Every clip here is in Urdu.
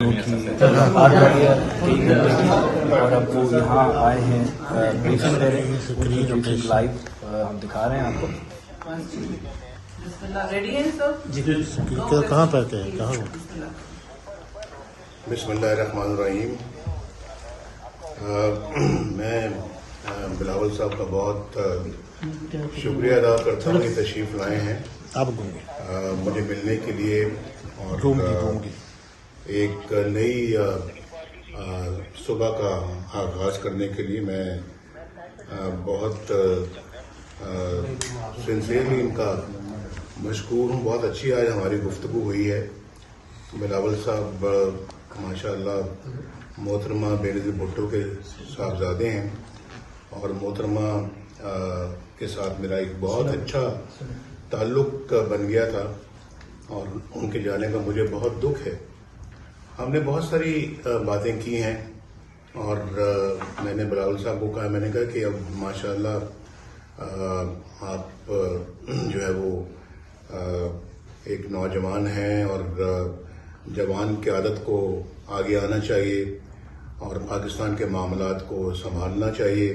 آٹھ بجے 3 گھنٹے کی اور اب وہ یہاں آئے ہیں بریفنگ دے رہے ہیں. ان کی بریفنگ لائیو ہم دکھا رہے ہیں آپ کو. کہاں پہ ہیں کہاں؟ بسم اللہ الرحمن الرحیم. میں بلاول صاحب کا بہت شکریہ ادا کرتا ہوں کہ تشریف لائے ہیں مجھے ملنے کے لیے اور ایک نئی صبح کا آغاز کرنے کے لیے. میں بہت سنسیئرلی ان کا مشکور ہوں. بہت اچھی آج ہماری گفتگو ہوئی ہے. بلاول صاحب ماشاء اللہ محترمہ بینظیر بھٹو کے صاحبزادے ہیں اور محترمہ کے ساتھ میرا ایک بہت اچھا تعلق بن گیا تھا اور ان کے جانے کا مجھے بہت دکھ ہے. ہم نے بہت ساری باتیں کی ہیں اور میں نے بلاول صاحب کو کہا، میں نے کہا کہ اب ماشاء اللہ آپ جو ہے وہ ایک نوجوان ہیں اور جوان کی عادت کو آگے آنا چاہیے اور پاکستان کے معاملات کو سنبھالنا چاہیے.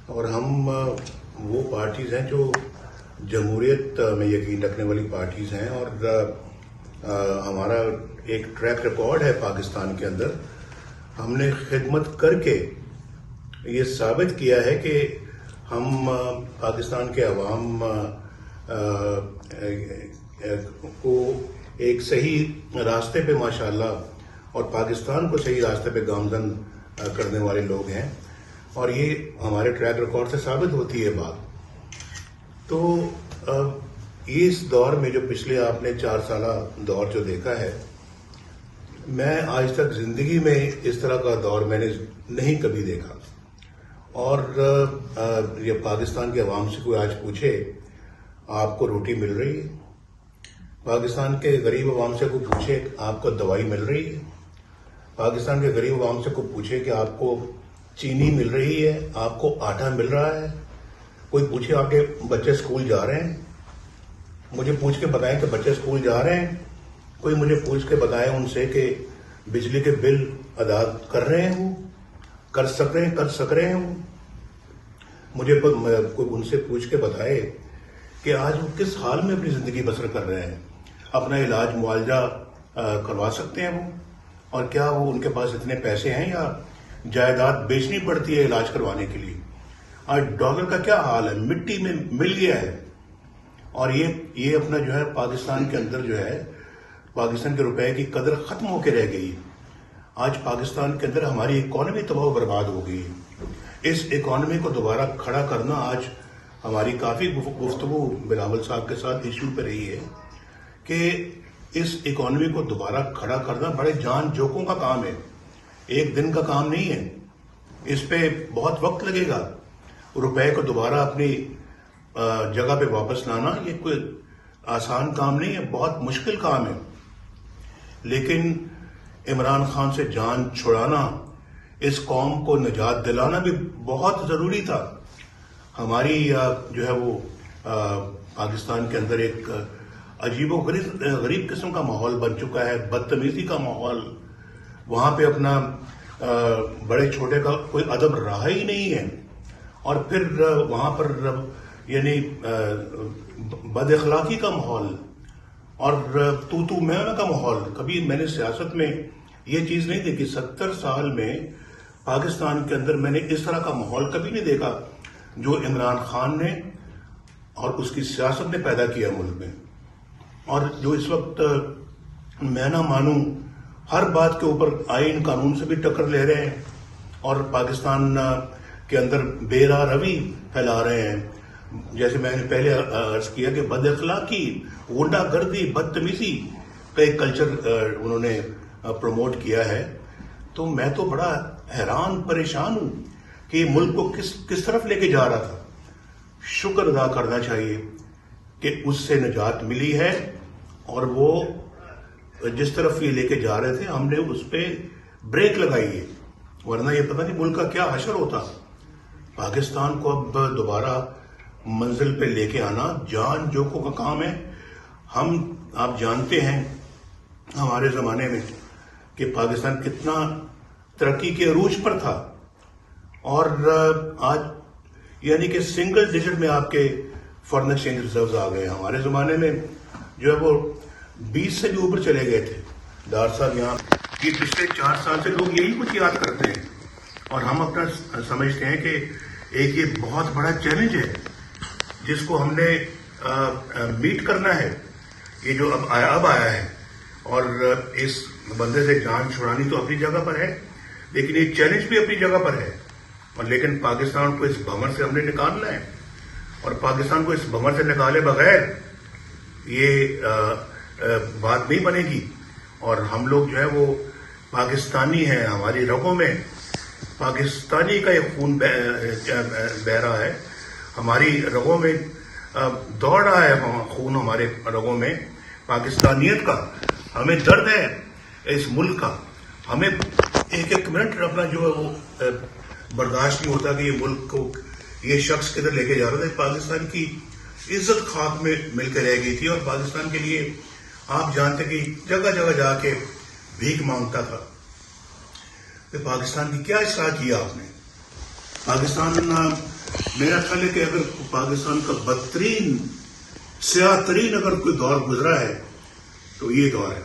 اور ہم وہ پارٹیز ہیں جو جمہوریت میں یقین رکھنے والی پارٹیز ہیں اور ہمارا ایک ٹریک ریکارڈ ہے پاکستان کے اندر. ہم نے خدمت کر کے یہ ثابت کیا ہے کہ ہم پاکستان کے عوام کو ایک صحیح راستے پہ ماشاءاللہ اور پاکستان کو صحیح راستے پہ گامزن کرنے والے لوگ ہیں اور یہ ہمارے ٹریک ریکارڈ سے ثابت ہوتی ہے بات. تو اس دور میں جو پچھلے آپ نے 4 سالہ دور جو دیکھا ہے، میں آج تک زندگی میں اس طرح کا دور میں نے نہیں کبھی دیکھا. اور یہ پاکستان کے عوام سے کوئی آج پوچھے آپ کو روٹی مل رہی ہے، پاکستان کے غریب عوام سے کوئی پوچھے آپ کو دوائی مل رہی ہے، پاکستان کے غریب عوام سے کوئی پوچھے کہ آپ کو چینی مل رہی ہے، آپ کو آٹا مل رہا ہے، کوئی پوچھے آپ کے بچے اسکول جا رہے ہیں، مجھے پوچھ کے بتائیں کہ بچے اسکول جا رہے ہیں. کوئی مجھے پوچھ کے بتائے ان سے کہ بجلی کے بل ادا کر رہے ہوں، کر سک رہے ہوں. مجھے کوئی ان سے پوچھ کے بتائے کہ آج وہ کس حال میں اپنی زندگی بسر کر رہے ہیں، اپنا علاج معالجہ کروا سکتے ہیں وہ، اور کیا وہ ان کے پاس اتنے پیسے ہیں یا جائیداد بیچنی پڑتی ہے علاج کروانے کے لیے. آج ڈالر کا کیا حال ہے، مٹی میں مل گیا ہے. اور یہ اپنا جو ہے پاکستان کے اندر جو ہے پاکستان کے روپے کی قدر ختم ہو کے رہ گئی. آج پاکستان کے اندر ہماری اکانومی تباہ و برباد ہو گئی. اس اکانومی کو دوبارہ کھڑا کرنا آج ہماری کافی گفتگو بلاول صاحب کے ساتھ ایشو پہ رہی ہے کہ اس اکانومی کو دوبارہ کھڑا کرنا بڑے جان جوکوں کا کام ہے، ایک دن کا کام نہیں ہے. اس پہ بہت وقت لگے گا. روپے کو دوبارہ اپنی جگہ پہ واپس لانا یہ کوئی آسان کام نہیں ہے، بہت مشکل کام ہے. لیکن عمران خان سے جان چھڑانا، اس قوم کو نجات دلانا بھی بہت ضروری تھا. ہماری جو ہے وہ پاکستان کے اندر ایک عجیب و غریب قسم کا ماحول بن چکا ہے، بدتمیزی کا ماحول. وہاں پہ اپنا بڑے چھوٹے کا کوئی ادب رہا ہی نہیں ہے. اور پھر وہاں پر یعنی بد اخلاقی کا ماحول اور تو میں کا ماحول. کبھی میں نے سیاست میں یہ چیز نہیں دیکھی. 70 سال میں پاکستان کے اندر میں نے اس طرح کا ماحول کبھی نہیں دیکھا جو عمران خان نے اور اس کی سیاست نے پیدا کیا ملک میں. اور جو اس وقت میں نہ مانوں ہر بات کے اوپر آئین قانون سے بھی ٹکر لے رہے ہیں اور پاکستان کے اندر بے راہ روی پھیلا رہے ہیں. جیسے میں نے پہلے عرض کیا کہ بد اخلاقی، غنڈہ گردی، بدتمیزی کا ایک کلچر انہوں نے پروموٹ کیا ہے. تو میں تو بڑا حیران پریشان ہوں کہ یہ ملک کو کس طرف لے کے جا رہا تھا. شکر ادا کرنا چاہیے کہ اس سے نجات ملی ہے اور وہ جس طرف یہ لے کے جا رہے تھے ہم نے اس پہ بریک لگائی ہے، ورنہ یہ پتہ نہیں ملک کا کیا حشر ہوتا. پاکستان کو اب دوبارہ منزل پہ لے کے آنا جان جوکوں کا کام ہے. آپ جانتے ہیں ہمارے زمانے میں کہ پاکستان کتنا ترقی کے عروج پر تھا، اور آج یعنی کہ سنگل ڈیجٹ میں آپ کے فارن ایکسچینج ریزروز آ گئے. ہمارے زمانے میں جو ہے وہ 20 سے بھی اوپر چلے گئے تھے. ڈار صاحب یہاں یہ پچھلے 4 سال سے لوگ یہی کچھ یاد کرتے ہیں، اور ہم اپنا سمجھتے ہیں کہ ایک یہ بہت بڑا چیلنج ہے جس کو ہم نے میٹ کرنا ہے. یہ جو اب آیا ہے، اور اس بندے سے جان چھڑانی تو اپنی جگہ پر ہے، لیکن یہ چیلنج بھی اپنی جگہ پر ہے. اور لیکن پاکستان کو اس بھنور سے ہم نے نکالنا ہے، اور پاکستان کو اس بھنور سے نکالے بغیر یہ بات نہیں بنے گی. اور ہم لوگ جو ہے وہ پاکستانی ہیں، ہماری رگوں میں پاکستانی کا ایک خون بہ رہا ہے، ہماری رگوں میں دوڑ رہا ہے خون، ہمارے رگوں میں پاکستانیت کا. ہمیں درد ہے اس ملک کا. ہمیں ایک منٹ اپنا جو ہے وہ برداشت نہیں ہوتا کہ یہ ملک کو یہ شخص کدھر لے کے جا رہا تھا. پاکستان کی عزت خاک میں مل کے رہ گئی تھی، اور پاکستان کے لیے آپ جانتے کہ جگہ جگہ جا کے بھیک مانگتا تھا. کہ پاکستان کی کیا اصلاح کیا آپ نے؟ پاکستان میرا خیال ہے کہ اگر پاکستان کا بدترین سیاہ ترین اگر کوئی دور گزرا ہے تو یہ دور ہے،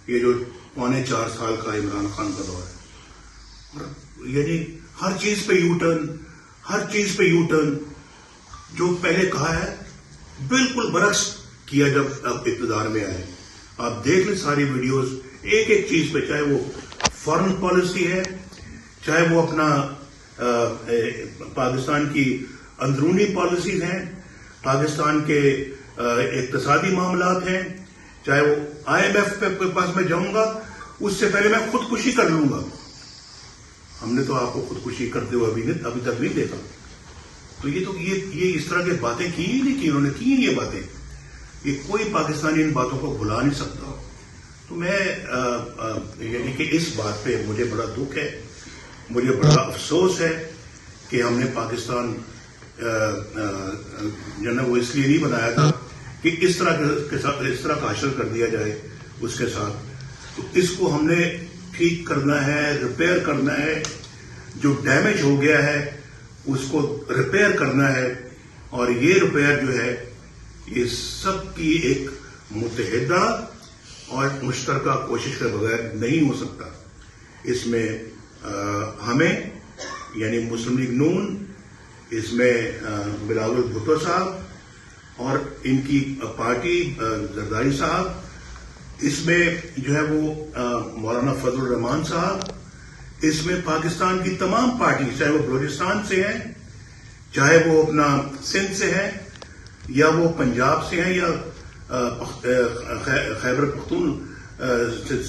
یہ جو 4.25 سال کا عمران خان کا دور ہے. اور یعنی ہر چیز پہ یو ٹرن جو پہلے کہا ہے بالکل برعکس کیا جب اب اقتدار میں آئے. آپ دیکھ لیں ساری ویڈیوز ایک ایک چیز پہ، چاہے وہ فارن پالیسی ہے، چاہے وہ اپنا پاکستان کی اندرونی پالیسیز ہیں، پاکستان کے اقتصادی معاملات ہیں، چاہے وہ IMF کے پاس میں جاؤں گا اس سے پہلے میں خودکشی کر لوں گا. ہم نے تو آپ کو خودکشی کرتے ہوئے ابھی تک نہیں دیکھا. تو یہ اس طرح کی باتیں کی ہی نہیں کی، انہوں نے کی یہ باتیں. یہ کوئی پاکستانی ان باتوں کو بھلا نہیں سکتا. تو میں یعنی کہ اس بات پہ مجھے بڑا دکھ ہے، مجھے بڑا افسوس ہے کہ ہم نے پاکستان جو ہے وہ اس لیے نہیں بنایا تھا کہ اس طرح کا حشر کر دیا جائے اس کے ساتھ. تو اس کو ہم نے ٹھیک کرنا ہے، ریپیئر کرنا ہے. جو ڈیمیج ہو گیا ہے اس کو ریپیئر کرنا ہے. اور یہ ریپیئر جو ہے یہ سب کی ایک متحدہ اور مشترکہ کوشش کے بغیر نہیں ہو سکتا. اس میں ہمیں یعنی مسلم لیگ نون، اس میں بلاول بھٹو صاحب اور ان کی پارٹی زرداری صاحب، اس میں جو ہے وہ مولانا فضل الرحمان صاحب، اس میں پاکستان کی تمام پارٹی، چاہے وہ بلوچستان سے ہیں، چاہے وہ اپنا سندھ سے ہیں، یا وہ پنجاب سے ہیں، یا خیبر پختون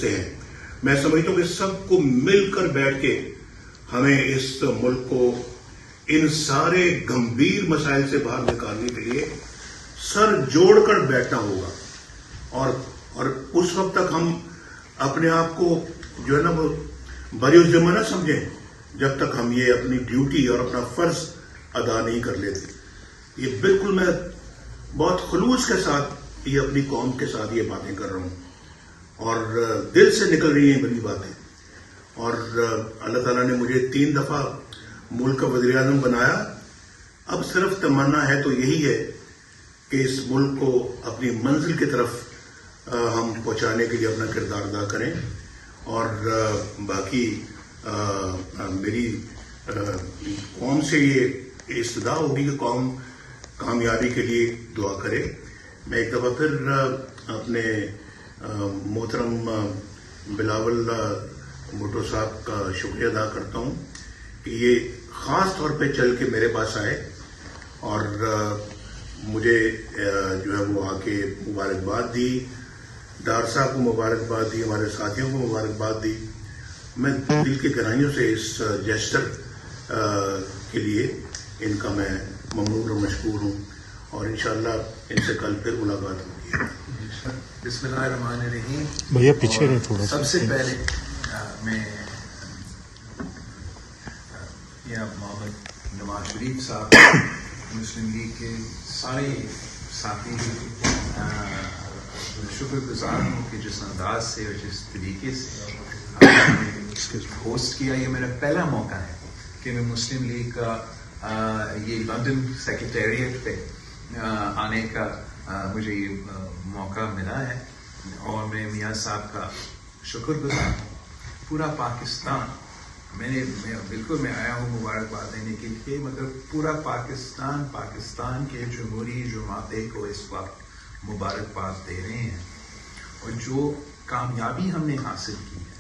سے ہیں. میں سمجھتا ہوں کہ سب کو مل کر بیٹھ کے ہمیں اس ملک کو ان سارے گمبھیر مسائل سے باہر نکالنے کے لیے سر جوڑ کر بیٹھنا ہوگا. اور اس وقت تک ہم اپنے آپ کو جو ہے نا وہ بری ذمہ نہ سمجھیں جب تک ہم یہ اپنی ڈیوٹی اور اپنا فرض ادا نہیں کر لیتے. یہ بالکل میں بہت خلوص کے ساتھ یہ اپنی قوم کے ساتھ یہ باتیں کر رہا ہوں، اور دل سے نکل رہی ہیں میری باتیں. اور اللہ تعالیٰ نے مجھے 3 دفعہ ملک کا وزیر اعظم بنایا. اب صرف تمنا ہے تو یہی ہے کہ اس ملک کو اپنی منزل کی طرف ہم پہنچانے کے لیے اپنا کردار ادا کریں. اور باقی میری قوم سے یہ استدعا ہوگی کہ قوم کامیابی کے لیے دعا کرے. میں ایک دفعہ پھر اپنے محترم بلاول بھٹو صاحب کا شکریہ ادا کرتا ہوں کہ یہ خاص طور پہ چل کے میرے پاس آئے اور مجھے جو ہے وہ آ کے مبارکباد دی، ڈار صاحب کو مبارکباد دی، ہمارے ساتھیوں کو مبارکباد دی. میں دل کی گہرائیوں سے اس جیسچر کے لیے ان کا میں ممنون اور مشکور ہوں، اور انشاءاللہ ان سے کل پھر ملاقات ہوگی. بسم اللہ الرحمن الرحیم. بھیا پیچھے رہے تھوڑا. سب سے پہلے میں محمد نواز شریف صاحب، مسلم لیگ کے سارے ساتھی شکر گزار ہوں کہ جس انداز سے اور جس طریقے سے ہوسٹ کیا. یہ میرا پہلا موقع ہے کہ میں مسلم لیگ کا یہ لندن سیکریٹریٹ پہ آنے کا مجھے یہ موقع ملا ہے اور میں میاں صاحب کا شکر گزار ہوں. پورا پاکستان میں آیا ہوں مبارکباد دینے کے لیے، مگر پورا پاکستان کے جمہوری جماعتیں کو اس وقت مبارکباد دے رہے ہیں. اور جو کامیابی ہم نے حاصل کی ہے،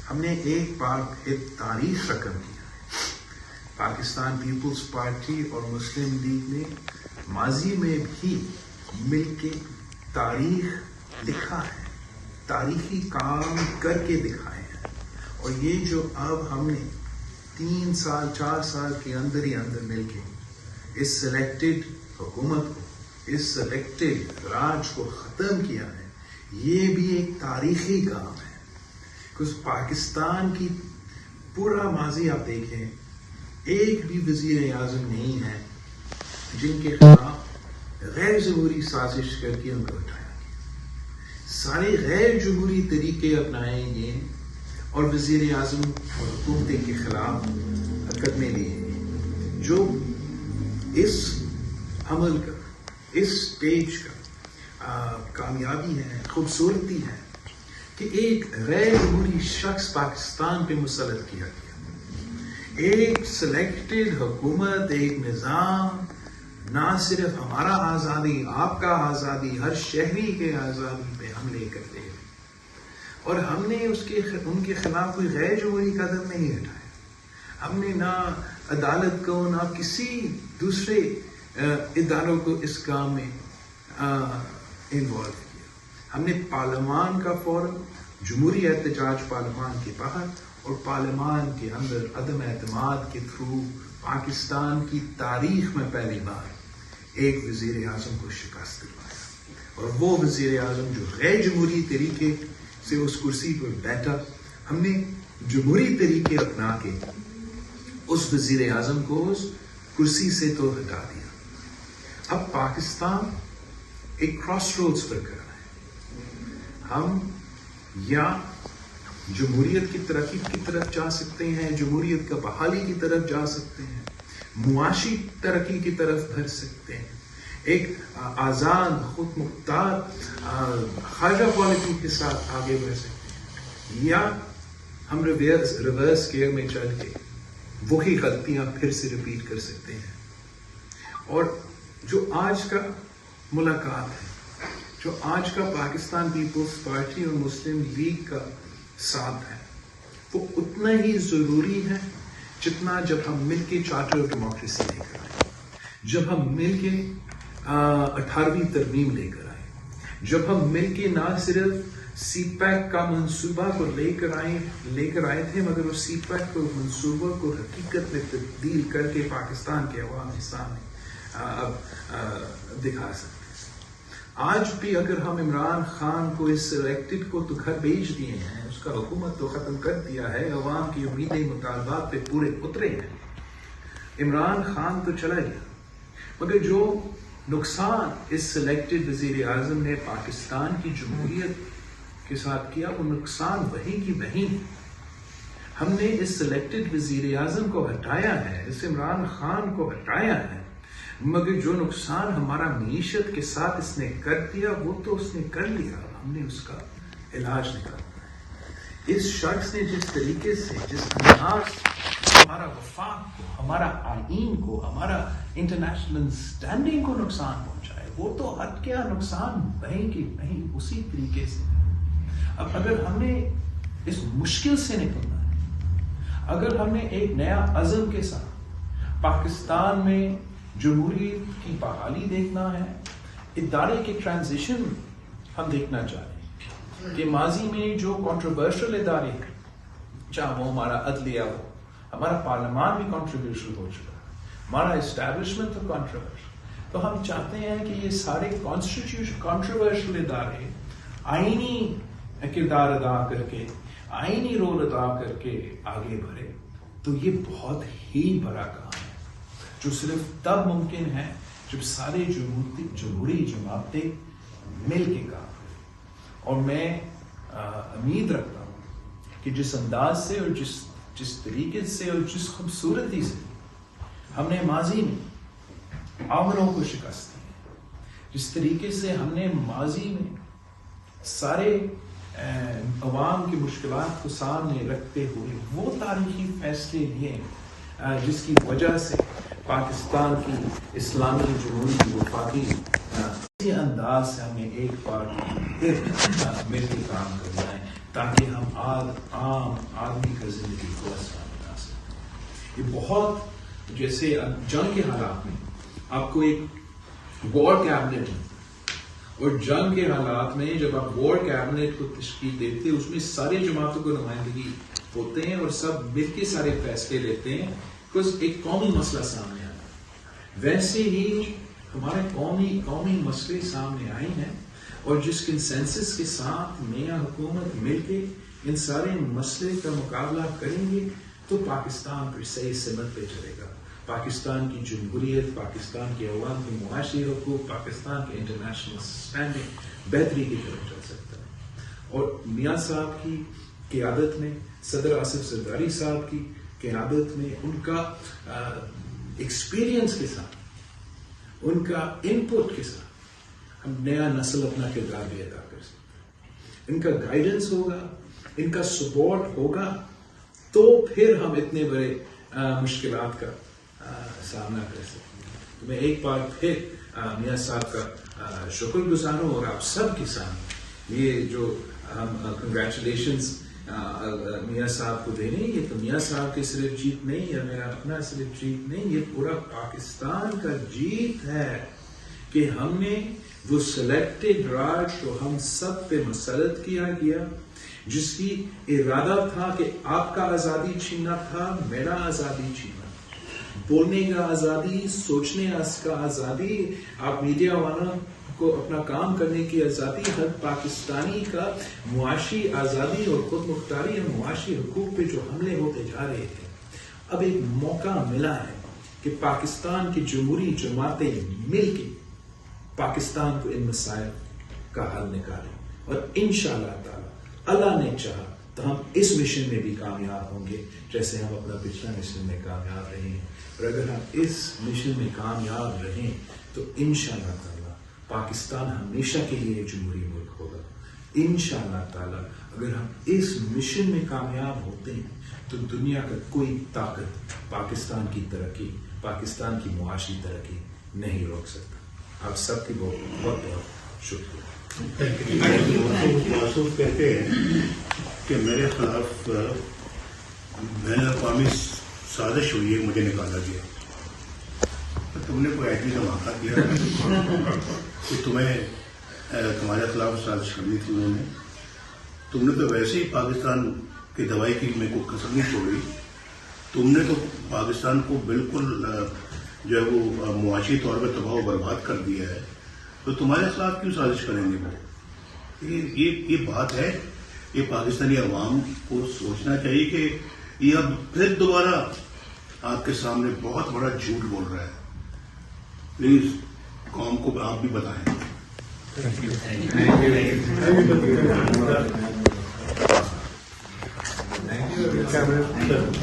ہم نے ایک بار پھر تاریخ رقم کیا ہے. پاکستان پیپلز پارٹی اور مسلم لیگ نے ماضی میں بھی مل کے تاریخ لکھا ہے، تاریخی کام کر کے دکھائے ہیں. اور یہ جو اب ہم نے 3 سال 4 سال کے اندر ہی اندر مل کے اس سلیکٹڈ حکومت کو، اس سلیکٹڈ راج کو ختم کیا ہے، یہ بھی ایک تاریخی کام ہے. کیونکہ پاکستان کی پورا ماضی آپ دیکھیں، ایک بھی وزیر اعظم نہیں ہے جن کے خلاف غیر جمہوری سازش کر کے ان کو اٹھایا گیا. سارے غیر جمہوری طریقے اپنائے گئے اور وزیر اعظم اور حکومت کے خلاف مقدمے لیے گئے. جو اس عمل کا، اس اسٹیج کا کامیابی ہے، خوبصورتی ہے کہ ایک غیر جمہوری شخص پاکستان پہ مسلط کیا گیا. ایک سلیکٹڈ حکومت، ایک نظام نہ صرف ہمارا آزادی، آپ کا آزادی، ہر شہری کے آزادی پہ حملے کرتے ہیں. اور ہم نے ان کے خلاف کوئی غیر جمہوری قدم نہیں اٹھایا. ہم نے نہ عدالت کو، نہ کسی دوسرے اداروں کو اس کام میں انوالو کیا. ہم نے پارلیمان کا فورم، جمہوری احتجاج پارلیمان کے باہر اور پارلیمان کے اندر عدم اعتماد کے تھرو پاکستان کی تاریخ میں پہلی بار ایک وزیر اعظم کو شکست دلوایا. اور وہ وزیر اعظم جو غیر جمہوری طریقے سے اس کرسی پر بیٹھا، ہم نے جمہوری طریقے اپنا کے اس وزیر اعظم کو اس کرسی سے تو ہٹا دیا. اب پاکستان ایک کراس روڈز پر کر رہا ہے. ہم یا جمہوریت کی ترقی کی طرف جا سکتے ہیں، جمہوریت کا بحالی کی طرف جا سکتے ہیں، معاشی ترقی کی طرف بڑھ سکتے ہیں، ایک آزاد خود مختار خارجہ پالیسی کے ساتھ آگے بڑھ سکتے ہیں، یا ہم ریورس گیئر میں چل کے وہی غلطیاں پھر سے ریپیٹ کر سکتے ہیں. اور جو آج کا ملاقات ہے، جو آج کا پاکستان پیپلز پارٹی اور مسلم لیگ کا ساتھ ہے، وہ اتنا ہی ضروری ہے جتنا جب ہم مل کے چارٹر آف ڈیموکریسی لے کر آئے، جب ہم مل کے 18ویں ترمیم لے کر آئے، جب ہم مل کے نہ صرف سی پیک کا منصوبہ کو لے کر آئے تھے، مگر اس سی پیک کو منصوبہ کو حقیقت میں تبدیل کر کے پاکستان کے عوام کے سامنے دکھا سکتے. آج بھی اگر ہم عمران خان کو اس سلیکٹڈ کو تو گھر بھیج دیے ہیں، اس کا حکومت تو ختم کر دیا ہے، عوام کی امیدیں مطالبات پہ پورے اترے ہیں، عمران خان تو چلا گیا، مگر جو نقصان اس سلیکٹڈ وزیر اعظم نے پاکستان کی جمہوریت کے ساتھ کیا، وہ نقصان وہی کی وہی. ہم نے اس سلیکٹڈ وزیر اعظم کو ہٹایا ہے، اس عمران خان کو ہٹایا ہے، مگر جو نقصان ہمارا معیشت کے ساتھ اس نے کر دیا وہ تو اس نے کر لیا. ہم نے اس کا علاج نکالنا ہے. اس شخص نے جس طریقے سے، جس انداز ہمارا وفاق کو، ہمارا آئین کو، ہمارا انٹرنیشنل اسٹینڈنگ کو نقصان پہنچایا، وہ تو ہٹ گیا، نقصان وہیں کی وہیں اسی طریقے سے. اب اگر ہم نے اس مشکل سے نکلنا ہے، اگر ہم نے ایک نیا عزم کے ساتھ پاکستان میں جمہوریت کی بحالی دیکھنا ہے، ادارے کے ٹرانزیشن ہم دیکھنا چاہتے ہیں کہ ماضی میں جو کنٹروورشل ادارے ہیں، چاہے وہ ہمارا عدلیہ ہو، ہمارا پارلیمان بھی کنٹروورشل ہو چکا ہے، ہمارا اسٹیبلشمنٹ تو کنٹروورشل، تو ہم چاہتے ہیں کہ یہ سارے کنٹروورشل ادارے آئینی کردار ادا کر کے، آئینی رول ادا کر کے آگے بڑھے. تو یہ بہت ہی بڑا کام ہے جو صرف تب ممکن ہے جب سارے جمہوری جماعتیں مل کے کام کریں. اور میں امید رکھتا ہوں کہ جس انداز سے اور جس طریقے سے اور جس خوبصورتی سے ہم نے ماضی میں آمروں کو شکست دی، جس طریقے سے ہم نے ماضی میں سارے عوام کی مشکلات کو سامنے رکھتے ہوئے وہ تاریخی فیصلے لیے جس کی وجہ سے پاکستان کی اسلامی جمہوری وفاقی اسی انداز سے ہمیں ایک بار پھر مل کے کام کرنا ہے تاکہ ہم عام آدمی کا زندگی کو آسان بنا سکیں۔ یہ بہت جیسے جنگ کے حالات میں آپ کو ایک وار کیبنٹ اور جنگ کے حالات میں جب آپ وار کیبنٹ کو تشکیل دیتے اس میں ساری جماعتوں کو نمائندگی ہوتے ہیں اور سب مل کے سارے فیصلے لیتے ہیں because ایک قومی مسئلہ سامنے آتا ہے۔ ویسے ہی ہمارے قومی مسئلے سامنے آئے ہیں اور جس کنسنسس کے ساتھ نیا حکومت مل کے ان سارے مسئلے کا مقابلہ کریں گے تو پاکستان پھر صحیح سمت پہ چلے گا۔ پاکستان کی جمہوریت، پاکستان کے عوام کے معاشی حقوق، پاکستان کے انٹرنیشنل اسٹینڈنگ بہتری کی طرف چل سکتا ہے۔ اور میاں صاحب کی قیادت میں، صدر آصف زرداری صاحب کی قیادت میں، ان کا ایکسپیرینس کے ساتھ، ان کا انپٹ کے ساتھ ہم نیا نسل اپنا کردار بھی ادا کر سکتے ہیں۔ ان کا گائیڈنس ہوگا، ان کا سپورٹ ہوگا تو پھر ہم اتنے بڑے مشکلات کا سامنا کر سکتے ہیں۔ تو میں ایک بار پھر میاں صاحب کا شکر گزار ہوں اور آپ سب کے سامنے یہ جو ہم کنگریچولیشنز میاں صاحب کو دے رہے ہیں، یہ تو میاں صاحب کی صرف جیت نہیں یا میرا اپنا صرف جیت نہیں، یہ پورا پاکستان کا جیت ہے کہ ہم نے وہ سلیکٹڈ راج کو ہم سب پہ مسلط کیا گیا، جس کی ارادہ تھا کہ آپ کا آزادی چھیننا تھا، میرا آزادی چھیننا، بولنے کا آزادی، سوچنے کا آزادی، آپ میڈیا والوں کو اپنا کام کرنے کی آزادی، ہر پاکستانی کا معاشی آزادی اور خود مختاری اور معاشی حقوق پہ جو حملے ہوتے جا رہے تھے، اب ایک موقع ملا ہے کہ پاکستان کی جمہوری جماعتیں مل کے پاکستان کو ان مسائل کا حل نکالیں، اور انشاءاللہ تعالی اللہ نے چاہا تو ہم اس مشن میں بھی کامیاب ہوں گے جیسے ہم اپنا پچھلا مشن میں کامیاب رہے ہیں۔ اور اگر ہم اس مشن میں کامیاب رہیں تو انشاءاللہ تعالی پاکستان ہمیشہ کے لیے جمہوری ملک ہوگا۔ انشاءاللہ تعالی اگر ہم اس مشن میں کامیاب ہوتے ہیں تو دنیا کا کوئی طاقت پاکستان کی ترقی، پاکستان کی معاشی ترقی نہیں روک سکتا۔ آپ سب کی بہت بہت شکریہ۔ معصوف کہتے ہیں کہ میرے خلاف بین الاقوامی سازش ہوئی ہے، مجھے نکالا گیا۔ تم نے کوئی ایٹمی دھماکہ کیا کہ تمہیں تمہارے خلاف سازش کرنی تھی انہوں نے؟ تم نے تو ویسے ہی پاکستان کی دوائی کی میں کوئی کسر نہیں چھوڑی، تم نے تو پاکستان کو بالکل جو ہے وہ معاشی طور پر تباہ و برباد کر دیا ہے، تو تمہارے خلاف کیوں سازش کریں گے وہ؟ یہ بات ہے، یہ پاکستانی عوام کو سوچنا چاہیے کہ یہ اب پھر دوبارہ آپ کے سامنے بہت بڑا جھوٹ بول رہا ہے۔ پلیز قوم کو آپ بھی بتائیں۔ Thank you.